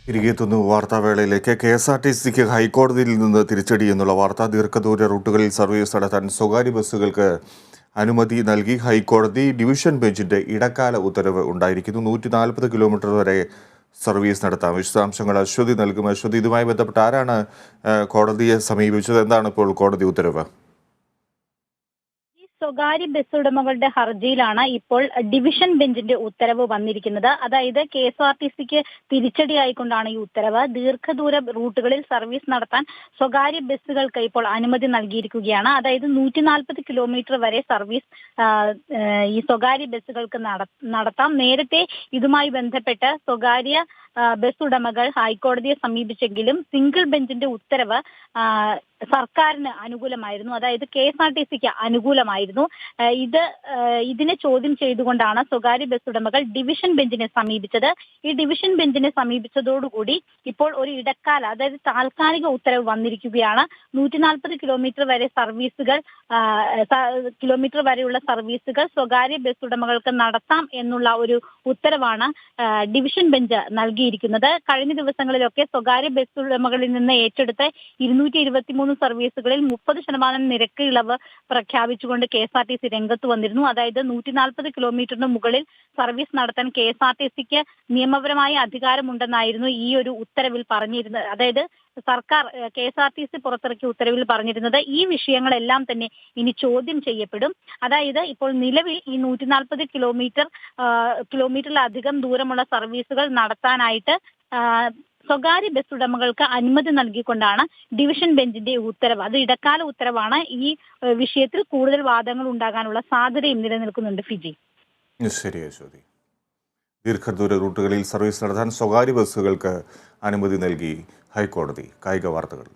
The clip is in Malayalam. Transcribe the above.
തിരികെത്തുന്നു വാർത്താവേളയിലേക്ക്. KSRTCക്ക് ഹൈക്കോടതിയിൽ നിന്ന് തിരിച്ചടി എന്നുള്ള വാർത്ത. ദീർഘദൂര റൂട്ടുകളിൽ സർവീസ് നടത്താൻ സ്വകാര്യ ബസ്സുകൾക്ക് അനുമതി നൽകി ഹൈക്കോടതി. ഡിവിഷൻ ബെഞ്ചിന്റെ ഇടക്കാല ഉത്തരവ് ഉണ്ടായിരിക്കുന്നു. 140 കിലോമീറ്റർ വരെ സർവീസ് നടത്താം. വിശദാംശങ്ങൾ അശ്വതി നൽകും. അശ്വതി, ഇതുമായി ബന്ധപ്പെട്ട് ആരാണ് കോടതിയെ സമീപിച്ചത്? എന്താണ് ഇപ്പോൾ കോടതി ഉത്തരവ്? സ്വകാര്യ ബസ് ഉടമകളുടെ ഹർജിയിലാണ് ഇപ്പോൾ ഡിവിഷൻ ബെഞ്ചിന്റെ ഉത്തരവ് വന്നിരിക്കുന്നത്. അതായത് KSRTCക്ക് തിരിച്ചടിയായിക്കൊണ്ടാണ് ഈ ഉത്തരവ്. ദീർഘദൂര റൂട്ടുകളിൽ സർവീസ് നടത്താൻ സ്വകാര്യ ബസ്സുകൾക്ക് ഇപ്പോൾ അനുമതി നൽകിയിരിക്കുകയാണ്. അതായത് 140 കിലോമീറ്റർ വരെ സർവീസ് ഈ സ്വകാര്യ ബസ്സുകൾക്ക് നടത്താം. നേരത്തെ ഇതുമായി ബന്ധപ്പെട്ട് സ്വകാര്യ ബസ് ഉടമകൾ ഹൈക്കോടതിയെ സമീപിച്ചെങ്കിലും സിംഗിൾ ബെഞ്ചിന്റെ ഉത്തരവ് സർക്കാരിന് അനുകൂലമായിരുന്നു. അതായത് KSRTCക്ക് അനുകൂലമായിരുന്നു. ഇതിനെ ചോദ്യം ചെയ്തുകൊണ്ടാണ് സ്വകാര്യ ബസ് ഉടമകൾ ഡിവിഷൻ ബെഞ്ചിനെ സമീപിച്ചത്. ഈ ഡിവിഷൻ ബെഞ്ചിനെ സമീപിച്ചതോടുകൂടി ഇപ്പോൾ ഒരു ഇടക്കാല, അതായത് താൽക്കാലിക ഉത്തരവ് വന്നിരിക്കുകയാണ്. 140 കിലോമീറ്റർ വരെ വരെയുള്ള സർവീസുകൾ സ്വകാര്യ ബസ് ഉടമകൾക്ക് നടത്താം എന്നുള്ള ഒരു ഉത്തരവാണ് ഡിവിഷൻ ബെഞ്ച് നൽകിയിരിക്കുന്നത്. കഴിഞ്ഞ ദിവസങ്ങളിലൊക്കെ സ്വകാര്യ ബസ് ഉടമകളിൽ നിന്ന് ഏറ്റെടുത്ത് 223 സർവീസുകളിൽ 30% നിരക്ക് ഇളവ് പ്രഖ്യാപിച്ചുകൊണ്ട് KSRTC രംഗത്ത് വന്നിരുന്നു. അതായത് 140 കിലോമീറ്ററിന് മുകളിൽ സർവീസ് നടത്താൻ KSRTCക്ക് നിയമപരമായ അധികാരമുണ്ടെന്നായിരുന്നു ഈ ഒരു ഉത്തരവിൽ പറഞ്ഞിരുന്നത്. അതായത് സർക്കാർ KSRTC പുറത്തിറക്കിയ ഉത്തരവിൽ പറഞ്ഞിരുന്നത് ഈ വിഷയങ്ങളെല്ലാം തന്നെ ഇനി ചോദ്യം ചെയ്യപ്പെടും. അതായത് ഇപ്പോൾ നിലവിൽ ഈ 140 കിലോമീറ്ററിലധികം ദൂരമുള്ള സർവീസുകൾ നടത്താനായിട്ട് സ്വകാര്യ ബസ് ഉടമകൾക്ക് അനുമതി നൽകിക്കൊണ്ടാണ് ഡിവിഷൻ ബെഞ്ചിന്റെ ഉത്തരവ്. അത് ഇടക്കാല ഉത്തരവാണ്. ഈ വിഷയത്തിൽ കൂടുതൽ വാദങ്ങൾ ഉണ്ടാകാനുള്ള സാധ്യതയും നിലനിൽക്കുന്നുണ്ട്. ഫിജി. ശരി അശ്വതി. ദീർഘദൂര റൂട്ടുകളിൽ സർവീസ് നടത്താൻ സ്വകാര്യ ബസ്സുകൾക്ക് അനുമതി നൽകി ഹൈക്കോടതി. കായിക വാർത്തകൾ.